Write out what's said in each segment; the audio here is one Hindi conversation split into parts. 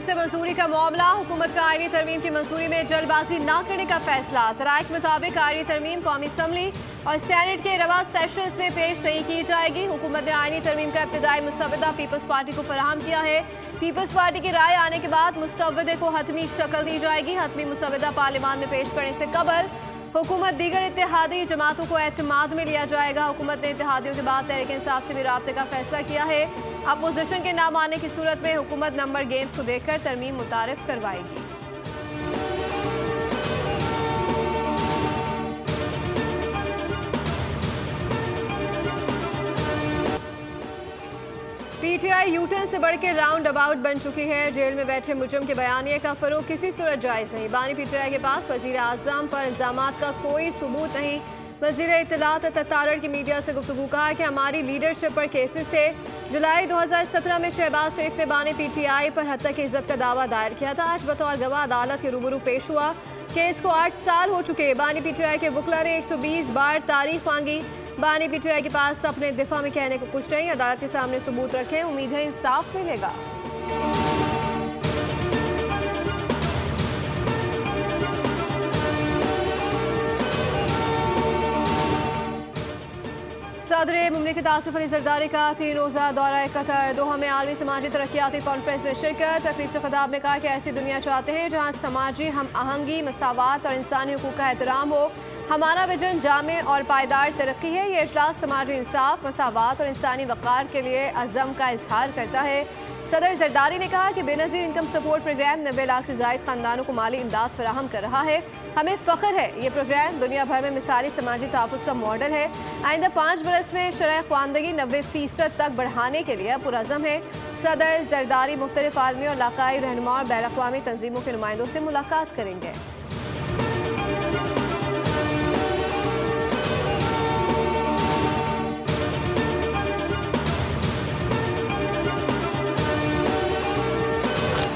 से मंजूरी का मामला, हुकूमत का आईनी तरमीम की मंजूरी में जल्दबाजी न करने का फैसला। ज़राए के मुताबिक आईनी तरमीम कौमी असम्बली और सेनेट के रवा सेशंस में पेश नहीं की जाएगी। हुकूमत ने आईनी तरमीम का इब्तिदाई मुसवदा पीपल्स पार्टी को फराहम किया है। पीपल्स पार्टी की राय आने के बाद मुसवदे को हतमी शक्ल दी जाएगी। हतमी मुसवदा पार्लियामान में पेश करने से कबल हुकूमत दीगर इत्तेहादी जमातों को एतमाद में लिया जाएगा। हुकूमत ने इत्तेहादियों के बाद तहरीक इंसाफ से भी राब्ते का फैसला किया है। अपोजिशन के ना मानने की सूरत में हुकूमत नंबर गेम्स को देखकर तरमीम मुतारिफ करवाएगी। पीटीआई यूटर्न से बढ़ के राउंड अबाउट बन चुकी है। जेल में बैठे मुजरिम के बयानिए का फरोग किसी सूरत जायज़ नहीं। बानी पीटीआई के पास वज़ीर आज़म पर इल्ज़ामात का कोई सबूत नहीं। वज़ीर इत्तलात ततारड़ की मीडिया से गुफ्तगू कहा कि हमारी लीडरशिप पर केसेस थे। जुलाई 2017 में शहबाज शरीफ ने बानी पीटीआई पर हत्या की इज्जत का दावा दायर किया था। आज बतौर गवाह अदालत के रूबरू पेश हुआ। केस को 8 साल हो चुके। बानी पीटीआई के वकला ने 120 बार तारीख मांगी। बानी पीटीआई के पास अपने दिफा में कहने को कुछ नहीं। अदालत के सामने सबूत रखें, उम्मीद है इंसाफ मिलेगा। सदर मुमलिकत आसिफ अली जरदारी का 3 रोज़ा दौरा कतर। दोहा में आलमी समाजी तरक्याती कॉन्फ्रेंस में शिरकत। तकरीब से खिताब में कहा कि ऐसी दुनिया चाहते हैं जहाँ समाजी हम आहंगी, मसावात और इंसानी हुकूक का एहतराम हो। हमारा विजन जामे और पायदार तरक्की है। ये इजलास समाजी इंसाफ, मसावात और इंसानी वक़ार के लिए अज़म का इजहार करता है। सदर जरदारी ने कहा कि Benazir income support programme 90 lakh से ज़ायद ख़ानदानों को माली इमदाद फराहम कर रहा है। हमें फ़ख्र है। ये प्रोग्राम दुनिया भर में मिसाली समाजी तहफ़्फ़ुज़ का मॉडल है। आइंदा 5 बरस में शरह ख़वानदगी 90% तक बढ़ाने के लिए पुरअज़म है। सदर जरदारी मुख्तलिफ़ आलमी और इलाक़ाई रहनुमा और बैन अक़वामी तंजीमों के नुमाइंदों से मुलाकात करेंगे।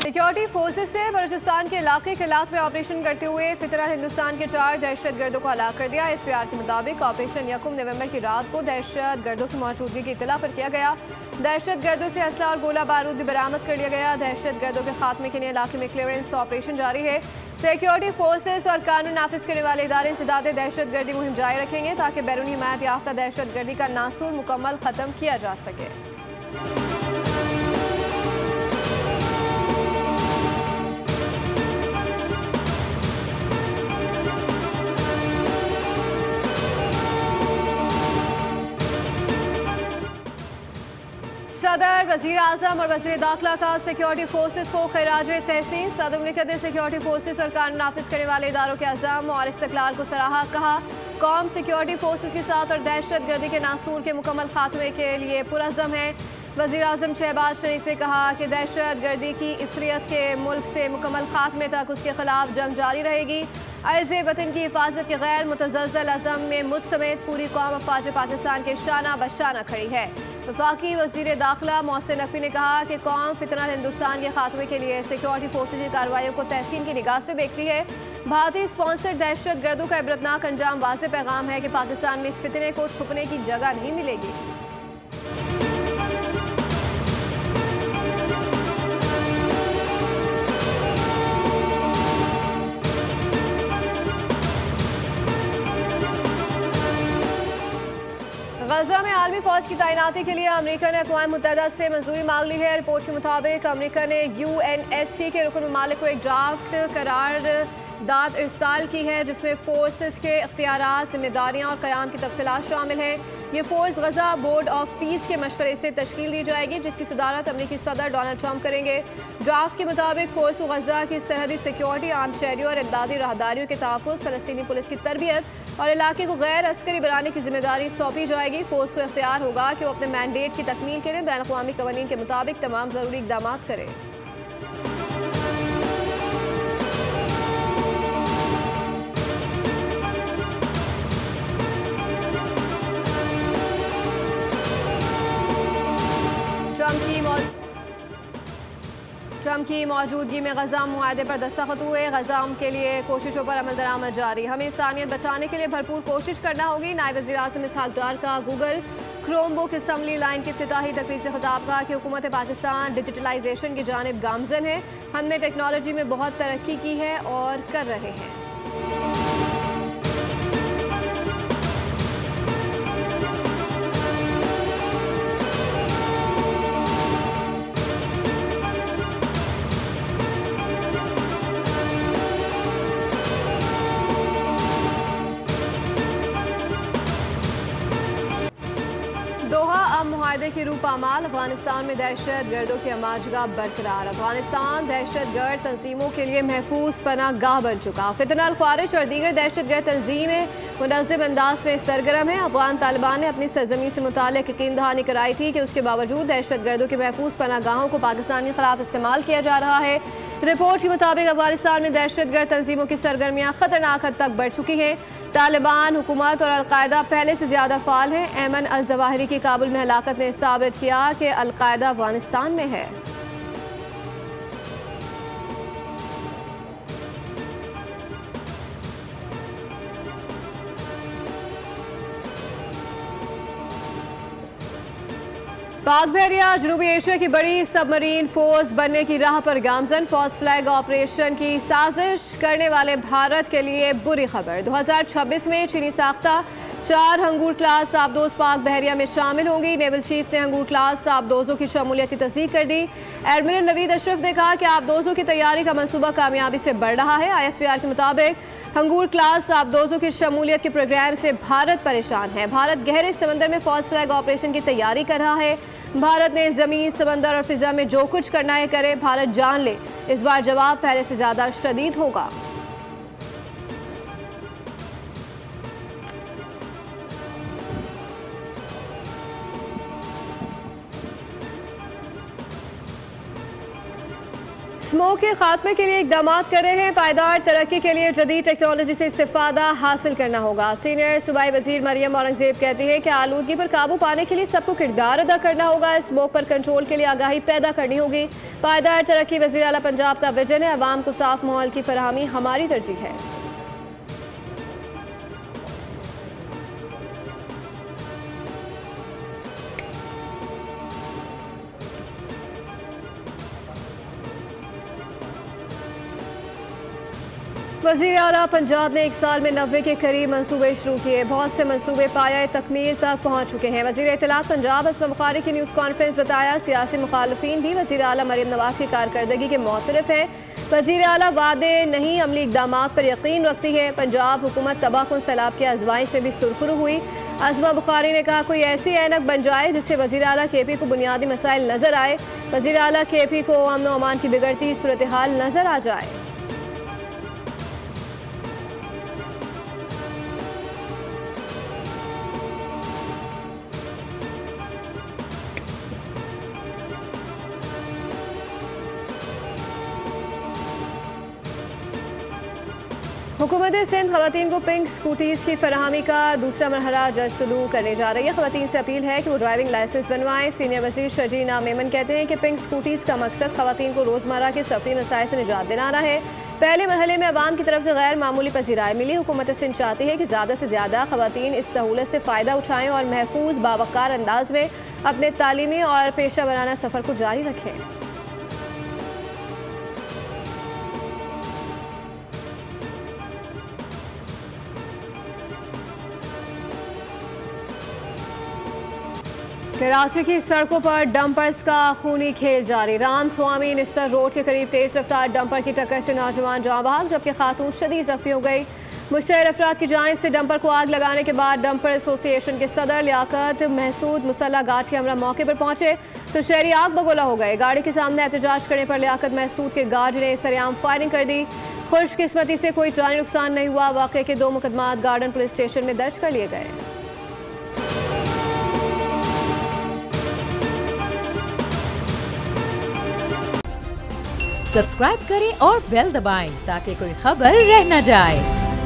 सिक्योरिटी फोर्सेस से बलूचिस्तान के इलाके खिलाफ में ऑपरेशन करते हुए फितरा हिंदुस्तान के 4 दहशतगर्दों को हलाक कर दिया। एसपीआर के मुताबिक ऑपरेशन 1 नवंबर की रात को दहशतगर्दों की मौजूदगी की इत्तला पर किया गया। दहशतगर्दों से असला और गोला बारूद भी बरामद कर लिया गया। दहशतगर्दों के खात्मे के लिए इलाके में क्लियरेंस ऑपरेशन जारी है। सिक्योरिटी फोर्सेस और कानून नाफिज करने वाले इदारे इंसदाद दहशतगर्दी मुहिम जारी रखेंगे ताकि बैरूनी हिमायत याफ्ता दहशतगर्दी का नासूर मुकम्मल ख़त्म किया जा सके। सदर, वज़ीर आज़म और वज़ीर दाखिला का सिक्योरिटी फोर्सेस को खिराज तहसीन। सदर मुमलिकत ने सिक्योरिटी फोर्सेस और कानून नाफिज करने वाले इदारों के अज़म और इस्तिक़लाल को सराहा। कहा कौम सिक्योरिटी फोर्सेस के साथ और दहशतगर्दी के नासूर के मुकम्मल खात्मे के लिए पुरअज़म है। वज़ीर आज़म शहबाज शरीफ ने कहा कि दहशतगर्दी की इसरियत के मुल्क से मुकम्मल खात्मे तक उसके खिलाफ जंग जारी रहेगी। अर्ज़ वतन की हिफाजत के गैर मुतज़्ज़ल अज़म में मुझ समेत पूरी कौम अफ़वाज पाकिस्तान के शाना बशाना खड़ी है। वफाकी वज़ीर दाखिला मोहसिन नकवी ने कहा कि कौम फितना हिंदुस्तान के खात्मे के लिए सिक्योरिटी फोर्सेज की कार्रवाइयों को तहसीन की निगाह से देखती है। भारतीय स्पॉन्सर्ड दहशतगर्दों का इबरतनाक अंजाम वाज़ेह पैगाम है कि पाकिस्तान में इस फितने को छुपने की जगह नहीं मिलेगी। गजा में आलमी फौज की तैनाती के लिए अमेरिका ने अक़वाम मुत्तहिदा से मंजूरी मांग ली है। रिपोर्ट के मुताबिक अमेरिका ने UNSC के रुकन ममालिक को एक ड्राफ्ट करारदाद इरसाल की है जिसमें फोर्सेस के इख्तियारात, जिम्मेदारियाँ और क़याम की तफसीलात शामिल हैं। ये force Gaza board of peace के मशवरे से तश्कील दी जाएगी जिसकी सदारत अमेरिकी सदर डोनाल्ड ट्रंप करेंगे। ड्राफ्ट के मुताबिक फोर्स को गजा की सरहदी सिक्योरिटी, आम शहरियों और इमदादी राहदारियों के तहफ़्फ़ुज़, फ़लस्तीनी पुलिस की तरबियत और इलाके को गैर अस्करी बनाने की जिम्मेदारी सौंपी जाएगी। फोर्स को इख्तियार होगा कि वो अपने मैंडेट की तकमील के लिए बैन अक़वामी क़वानीन के मुताबिक तमाम ज़रूरी इक़दाम करे। ट्रंप की मौजूदगी में गजा मुआहदे पर दस्तखत हुए। गजा के लिए कोशिशों पर अमल दरामद जारी। हमें इंसानियत बचाने के लिए भरपूर कोशिश करना होगी। नायब वज़ीर आज़म इसहाक़ डार का गूगल क्रोमबुक असम्बली लाइन की इफ्तिताही तकरीब से खिताब कहा कि हुकूमत पाकिस्तान डिजिटलाइजेशन की जानिब गामज़न है। हमने टेक्नोलॉजी में बहुत तरक्की की है और कर रहे हैं। दोहा अब मुआहदे की रूह पामाल। अफगानिस्तान में दहशत गर्दों की अमाजगाह बरकरार। अफगानिस्तान दहशत गर्द तंजीमों के लिए महफूज पनाह गाह बन चुका। फितनल ख्वारिज और दीगर दहशत गर्द तंजीमें मुनज़्ज़म अंदाज में सरगर्म है। अफगान तालिबान ने अपनी सरजमी से मुताल्लिक़ यकीन दहानी कराई थी कि उसके बावजूद दहशत गर्दों के महफूज पनाह गाहों को पाकिस्तान के खिलाफ इस्तेमाल किया जा रहा है। रिपोर्ट के मुताबिक अफगानिस्तान में दहशत गर्द तंजीमों की सरगर्मियाँ खतरनाक हद तक बढ़ चुकी हैं। तालिबान हुकूमत और अलकायदा पहले से ज़्यादा फाल है। ऐमन अल जवाहिरी की काबुल में हलाकत ने साबित किया कि अलकायदा अफगानिस्तान में है। पाक बहरिया जनूबी एशिया की बड़ी सबमरीन फोर्स बनने की राह पर गामजन। फॉल्स फ्लैग ऑपरेशन की साजिश करने वाले भारत के लिए बुरी खबर। 2026 में चीनी साख्ता 4 हंगूर क्लास आबदोज पाक बहरिया में शामिल होंगी। नेवल चीफ ने हंगूर क्लास आबदोजों की शमूलियत की तस्दीक कर दी। एडमिरल नवीद अशरफ ने कहा कि आबदोजों की तैयारी का मनसूबा कामयाबी से बढ़ रहा है। ISPR के मुताबिक हंगूर क्लास आबदोजों की शमूलियत के प्रोग्राम से भारत परेशान है। भारत गहरे समंदर में फॉल्स फ्लैग ऑपरेशन की तैयारी कर रहा है। भारत ने जमीन, समंदर और फिजा में जो कुछ करना है करे। भारत जान ले, इस बार जवाब पहले से ज्यादा शदीद होगा। स्मोक के खात्मे के लिए इकदाम कर रहे हैं। पायदार तरक्की के लिए जदीद टेक्नोलॉजी से इस्तेफादा हासिल करना होगा। सीनियर सूबाई वजीर मरियम औरंगजेब कहती है कि आलूदगी पर काबू पाने के लिए सबको किरदार अदा करना होगा। स्मोक पर कंट्रोल के लिए आगाही पैदा करनी होगी। पायदार तरक्की वजीर आला पंजाब का विजन है। अवाम को साफ माहौल की फराहमी हमारी तरजीह है। वज़ीर आला पंजाब ने 1 साल में 90 के करीब मनसूबे शुरू किए। बहुत से मनसूबे पाया तकमील तक पहुँच चुके हैं। वज़ीर इत्तलात पंजाब असमा बुखारी की न्यूज़ कॉन्फ्रेंस बताया, सियासी मुखालफीन भी वज़ीर आला मरियम नवाज़ की कारकर्दगी के मुतरफ हैं। वज़ीर आला वादे नहीं अमली इक़दाम पर यकीन रखती है। पंजाब हुकूमत तबाहकुन सैलाब की आजमाइश में भी सुरखरू हुई। असमा बुखारी ने कहा, कोई ऐसी ऐनक बन जाए जिससे वज़ीर आला KP को बुनियादी मसाइल नज़र आए। वज़ीर आला KP को अमन व अमान की बिगड़ती सूरत हाल नज़र आ जाए। हुकूमत सिंध खवातीन को पिंक स्कूटीज़ की फराहमी का दूसरा मरहला जल्द शुरू करने जा रही है। खवातीन से अपील है कि वो ड्राइविंग लाइसेंस बनवाएं। सीनियर वजीर शजीना मेमन कहते हैं कि पिंक स्कूटीज़ का मकसद खवातीन को रोज़मर्रा के सफरी मसाइल से निजात दिलाना है। पहले मरहले में अवाम की तरफ से गैर मामूली पजीराई मिली। हुकूमत सिंध चाहती है कि ज़्यादा से ज़्यादा खवातीन इस सहूलत से फ़ायदा उठाएँ और महफूज बावकार अंदाज में अपने तालीमी और पेशा वराना सफ़र को जारी रखें। कराची की सड़कों पर डंपर्स का खूनी खेल जारी। राम स्वामी निस्तर रोड के करीब तेज रफ्तार डंपर की टक्कर से नौजवान जाँ बहक, जबकि खातून शदीद जख्मी हो गई। मुश्तहर अफराद की जानिब से डंपर को आग लगाने के बाद डंपर एसोसिएशन के सदर लियाकत महसूद मुसल्ला गार्ड के हमरा मौके पर पहुंचे तो शहरी आग बगोला हो गए। गाड़ी के सामने एहतजाज करने पर लियाकत महसूद के गार्ड ने सरेआम फायरिंग कर दी। खुशकिस्मती से कोई जानी नुकसान नहीं हुआ। वाक़े के 2 मुकदमात गार्डन पुलिस स्टेशन में दर्ज कर लिए गए। सब्सक्राइब करें और बेल दबाएं ताकि कोई खबर रह न जाए।